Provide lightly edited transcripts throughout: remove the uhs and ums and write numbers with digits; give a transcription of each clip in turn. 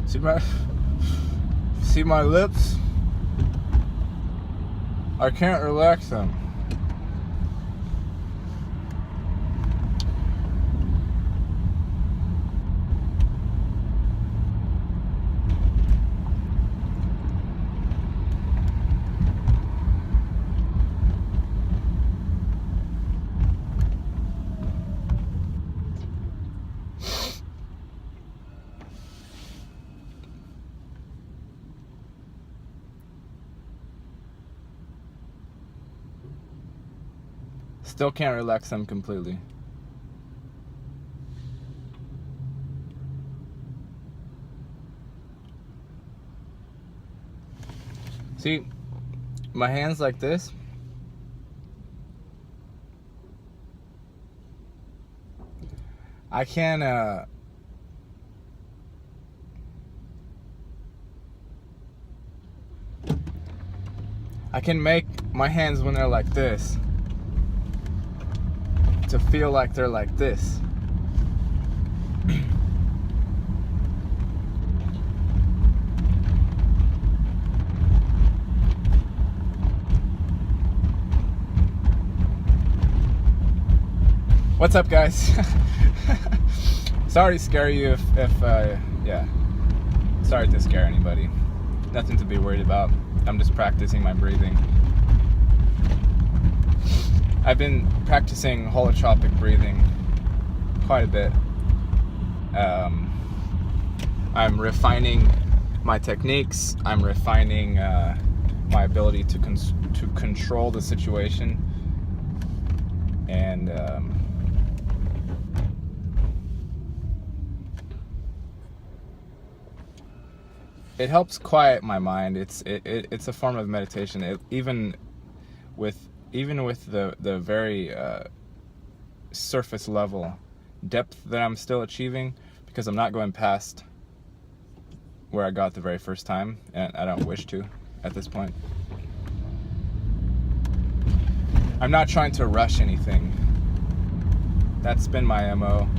See my lips? I can't relax them. Still can't relax them completely. See, my hands like this. I can make my hands when they're like this to feel like they're like this. What's up, guys? Sorry to scare you if yeah. Sorry to scare anybody. Nothing to be worried about. I'm just practicing my breathing. I've been practicing holotropic breathing quite a bit. I'm refining my techniques. I'm refining my ability to control the situation. And it helps quiet my mind. It's a form of meditation. Even with the very surface level depth that I'm still achieving, because I'm not going past where I got the very first time, and I don't wish to at this point. I'm not trying to rush anything. That's been my MO.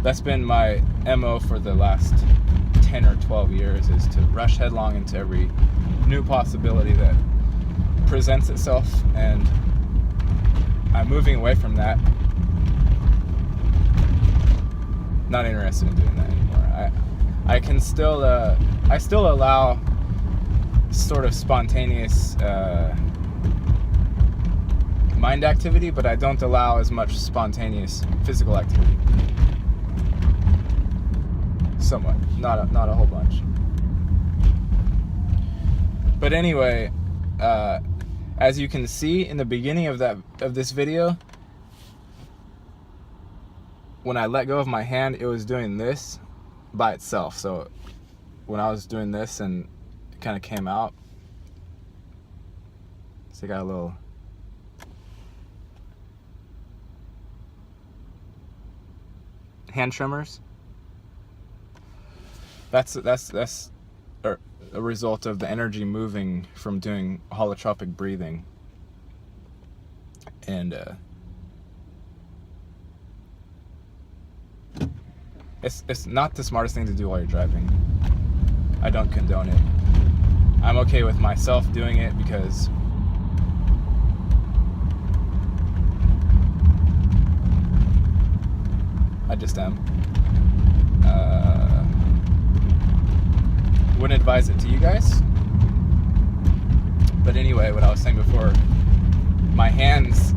That's been my MO for the last 10 or 12 years, is to rush headlong into every new possibility that presents itself, and I'm moving away from that. Not interested in doing that anymore. I can still I still allow sort of spontaneous mind activity, but I don't allow as much spontaneous physical activity. Somewhat, not a whole bunch. But anyway, as you can see in the beginning of this video, when I let go of my hand, it was doing this by itself. So when I was doing this and it kind of came out, so I got a little hand tremors. That's a result of the energy moving from doing holotropic breathing. And it's not the smartest thing to do while you're driving. I don't condone it. I'm okay with myself doing it because I just am. Wouldn't advise it to you guys. But anyway, what I was saying before, my hands,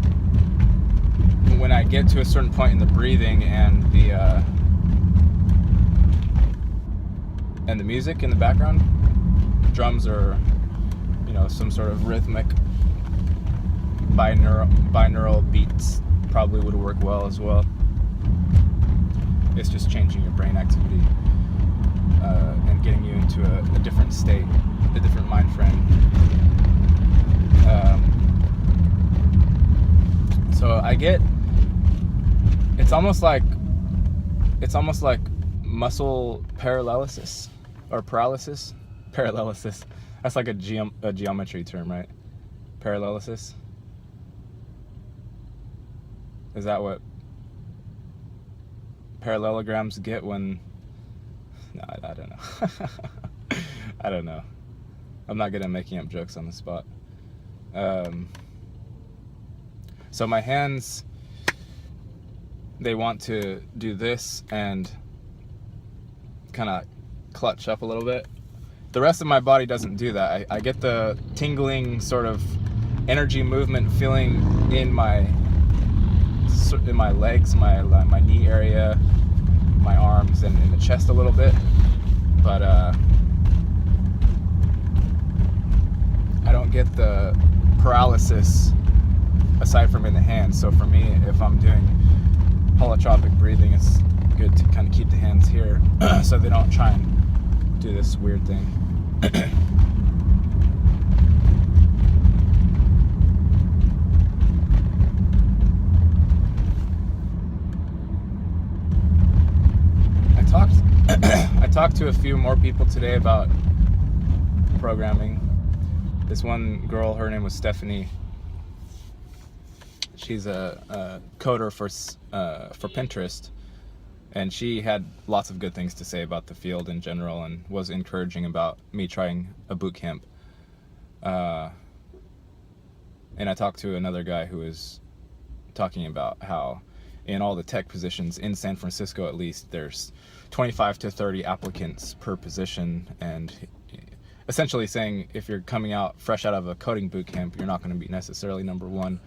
when I get to a certain point in the breathing and the music in the background, drums or some sort of rhythmic binaural beats probably would work well as well. It's just changing your brain activity and getting you into a different state, a different mind frame. So I get, it's almost like muscle paralysis or paralysis. Paralysis. That's like a geometry term, right? Paralysis. Is that what parallelograms get when No, I don't know. I don't know. I'm not good at making up jokes on the spot. So my hands, they want to do this and kind of clutch up a little bit. The rest of my body doesn't do that. I get the tingling sort of energy movement feeling in my legs, my knee area, my arms, and in the chest a little bit. But I don't get the paralysis aside from in the hands. So for me, if I'm doing holotropic breathing, it's good to kind of keep the hands here so they don't try and do this weird thing. I talked to a few more people today about programming. This one girl, her name was Stephanie. She's a coder for Pinterest, and she had lots of good things to say about the field in general, and was encouraging about me trying a boot camp. And I talked to another guy who was talking about how in all the tech positions in San Francisco, at least, there's 25 to 30 applicants per position, and essentially saying if you're coming out fresh out of a coding boot camp, you're not going to be necessarily number one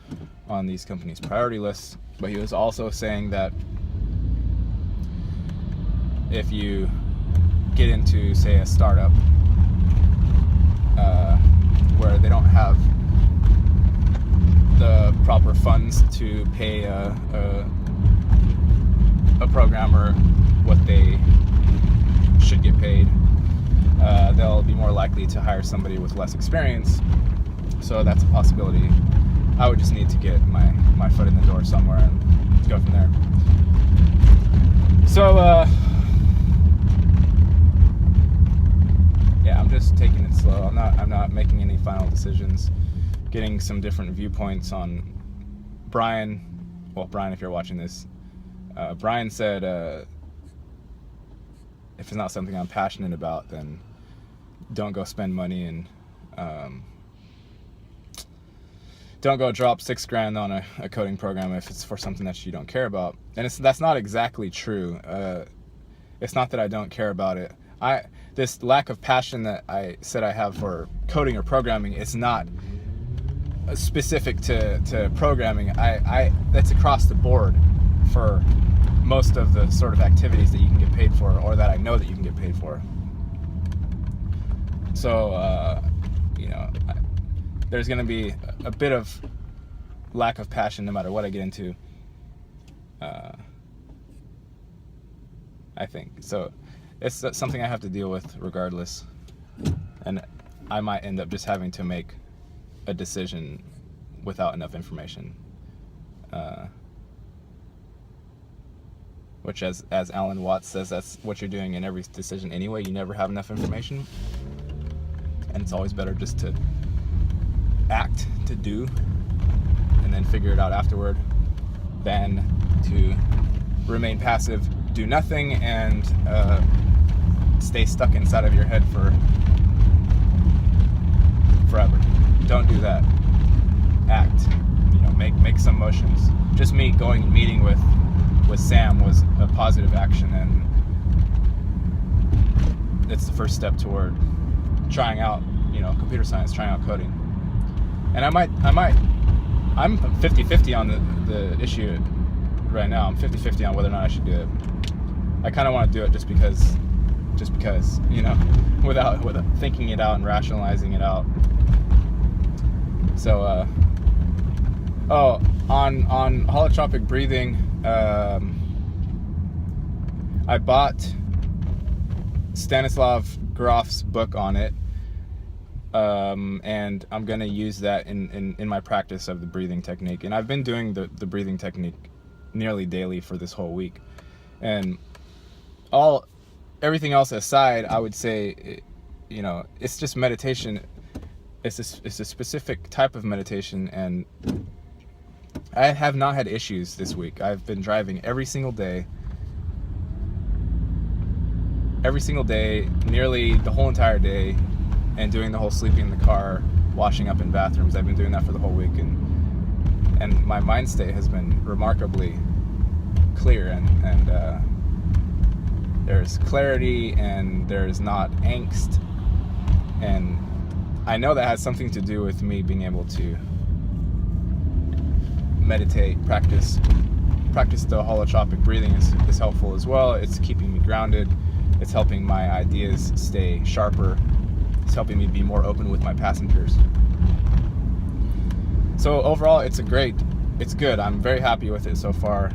on these companies' priority lists. But he was also saying that if you get into, say, a startup where they don't have the proper funds to pay a programmer what they should get paid, they'll be more likely to hire somebody with less experience. So that's a possibility. I would just need to get my foot in the door somewhere and go from there. So yeah, I'm just taking it slow. I'm not making any final decisions. Getting some different viewpoints on Brian. Well, Brian, if you're watching this, Brian said if it's not something I'm passionate about, then don't go spend money, and don't go drop $6,000 on a coding program if it's for something that you don't care about. And that's not exactly true. It's not that I don't care about it. This lack of passion that I said I have for coding or programming is not specific to programming. That's across the board for most of the sort of activities that you can get paid for, or that I know that you can get paid for. So, there's going to be a bit of lack of passion no matter what I get into. I think. So, it's something I have to deal with regardless. And I might end up just having to make a decision without enough information. Which, as Alan Watts says, that's what you're doing in every decision anyway. You never have enough information. And it's always better just to act, to do, and then figure it out afterward, than to remain passive, do nothing, and stay stuck inside of your head for forever. Don't do that. Act. Make some motions. Just me going and meeting with Sam was a positive action, and it's the first step toward trying out, computer science, trying out coding. And I'm 50-50 on the issue right now. I'm 50-50 on whether or not I should do it. I kind of want to do it just because, without thinking it out and rationalizing it out. So, on holotropic breathing, I bought Stanislav Grof's book on it, and I'm going to use that in my practice of the breathing technique. And I've been doing the breathing technique nearly daily for this whole week. And everything else aside, I would say, it's just meditation. It's a specific type of meditation, and I have not had issues this week. I've been driving every single day. every single day, nearly the whole entire day, and doing the whole sleeping in the car, washing up in bathrooms. I've been doing that for the whole week, and my mind state has been remarkably clear, and there's clarity, and there's not angst, and I know that has something to do with me being able to meditate, practice the holotropic breathing is helpful as well. It's keeping me grounded. It's helping my ideas stay sharper. It's helping me be more open with my passengers. So overall, it's good. I'm very happy with it so far.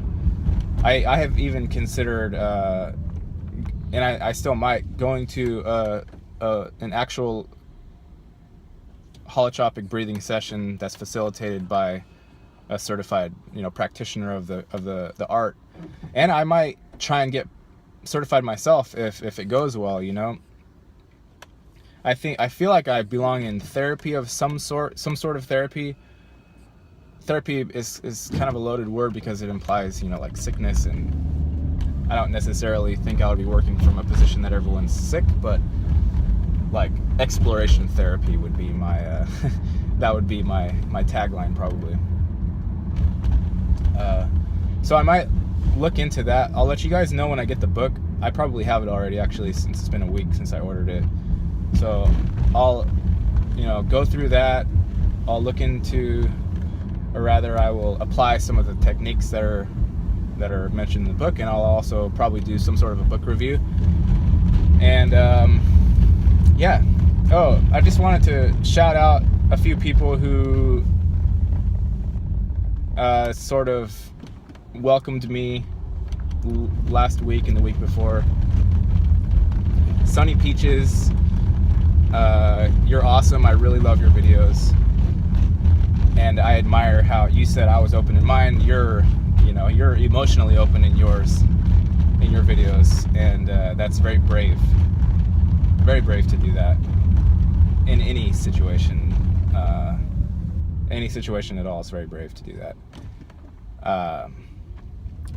I have even considered, and I still might, going to an actual holotropic breathing session that's facilitated by a certified, practitioner of the art. And I might try and get certified myself if it goes well. I feel like I belong in therapy of some sort of therapy. Therapy is kind of a loaded word because it implies, like sickness, and I don't necessarily think I would be working from a position that everyone's sick, but like exploration therapy would be my that would be my tagline probably. So I might look into that. I'll let you guys know when I get the book. I probably have it already, actually, since it's been a week since I ordered it. So I'll, go through that. I'll look into, or rather, I will apply some of the techniques that are mentioned in the book, and I'll also probably do some sort of a book review. And yeah. Oh, I just wanted to shout out a few people who sort of welcomed me last week and the week before. Sunny Peaches, you're awesome. I really love your videos, and I admire how you said I was open in mine. You're emotionally open in your videos, and that's very brave to do that in any situation. Any situation at all, it's very brave to do that.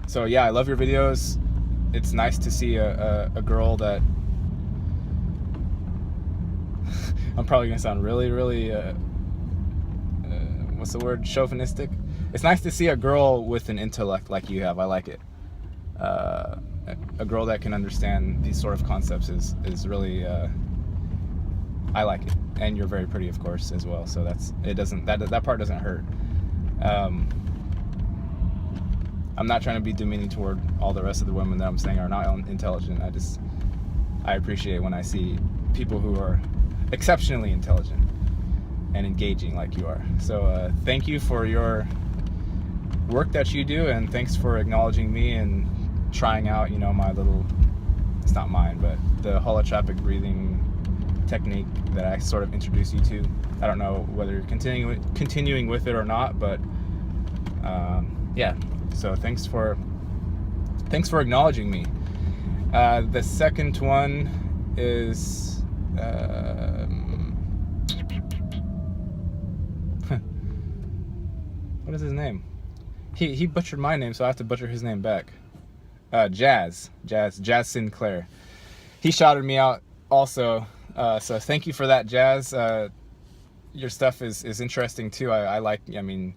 So yeah, I love your videos. It's nice to see a girl that I'm probably gonna sound really what's the word, chauvinistic. It's nice to see a girl with an intellect like you have. I like it. A girl that can understand these sort of concepts is really I like it. And you're very pretty, of course, as well. So that part doesn't hurt. I'm not trying to be demeaning toward all the rest of the women that I'm saying are not intelligent. I appreciate when I see people who are exceptionally intelligent and engaging like you are. So thank you for your work that you do, and thanks for acknowledging me and trying out, my little, it's not mine, but the holotropic breathing technique that I sort of introduced you to. I don't know whether you're continuing with it or not, but yeah. So thanks for acknowledging me. The second one is what is his name? He butchered my name, so I have to butcher his name back. Jazz Sinclair. He shouted me out also. So thank you for that, Jazz. Your stuff is interesting too. I mean,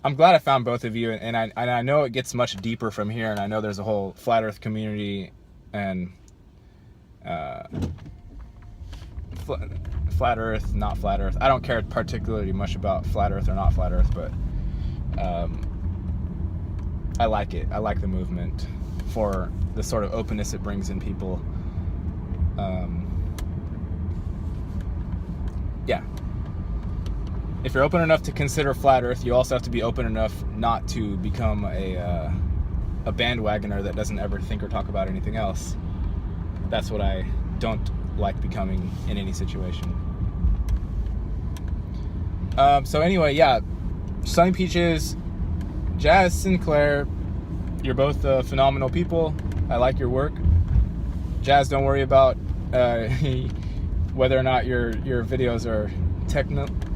I'm glad I found both of you, and I know it gets much deeper from here, and I know there's a whole flat Earth community and flat Earth, not flat Earth. I don't care particularly much about flat Earth or not flat Earth, but I like it. I like the movement for the sort of openness it brings in people. Yeah. If you're open enough to consider flat Earth, you also have to be open enough not to become a bandwagoner that doesn't ever think or talk about anything else. That's what I don't like becoming in any situation. So anyway, yeah, Sunny Peaches, Jazz Sinclair, you're both phenomenal people. I like your work. Jazz, don't worry about whether or not your videos are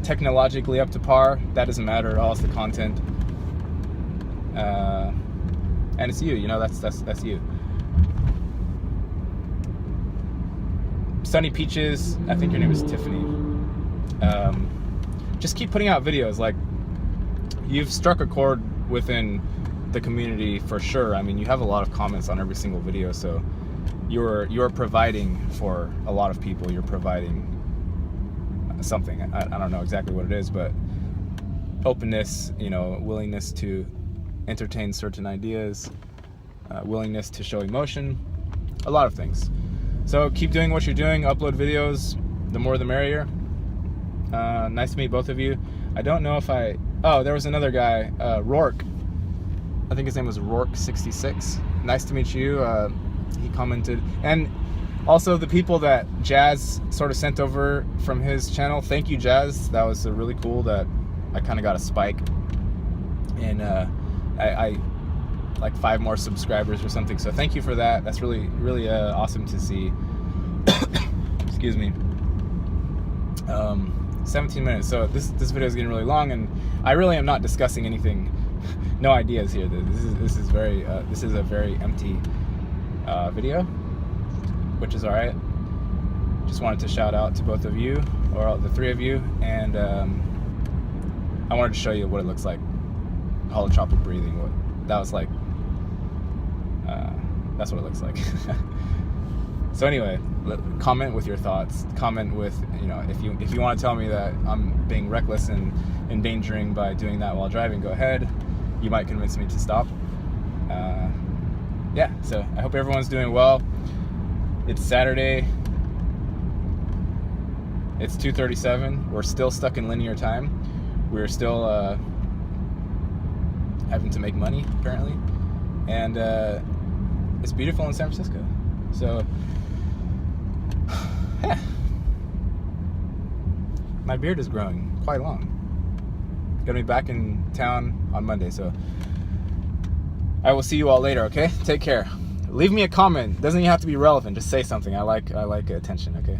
technologically up to par. That doesn't matter at all. It's the content. and it's you. You know, that's you. Sunny Peaches, I think your name is Tiffany. Just keep putting out videos. Like, you've struck a chord within the community for sure. I mean, you have a lot of comments on every single video, so you're providing for a lot of people. You're providing something. I don't know exactly what it is, but openness, you know, willingness to entertain certain ideas, willingness to show emotion, a lot of things. So keep doing what you're doing. Upload videos. The more the merrier. Nice to meet both of you. I don't know if there was another guy, Rourke. I think his name was Rourke66. Nice to meet you. He commented. And also the people that Jazz sort of sent over from his channel. Thank you, Jazz. That was really cool that I kind of got a spike. And I like 5 more subscribers or something. So thank you for that. That's really, really awesome to see. Excuse me. 17 minutes. So this video is getting really long, and I really am not discussing anything. No ideas here. This is a very empty video, which is all right. Just wanted to shout out to both of you, or the 3 of you, and I wanted to show you what it looks like. Holotropic breathing. What that was like. That's what it looks like. So anyway, comment with your thoughts. Comment with, you know, if you want to tell me that I'm being reckless and endangering by doing that while driving, go ahead. You might convince me to stop. Yeah, so I hope everyone's doing well. It's Saturday. It's 2:37. We're still stuck in linear time. We're still having to make money, apparently. And it's beautiful in San Francisco. So, yeah. My beard is growing quite long. Gonna be back in town on Monday, so I will see you all later, okay? Take care. Leave me a comment. Doesn't even have to be relevant. Just say something. I like attention, okay?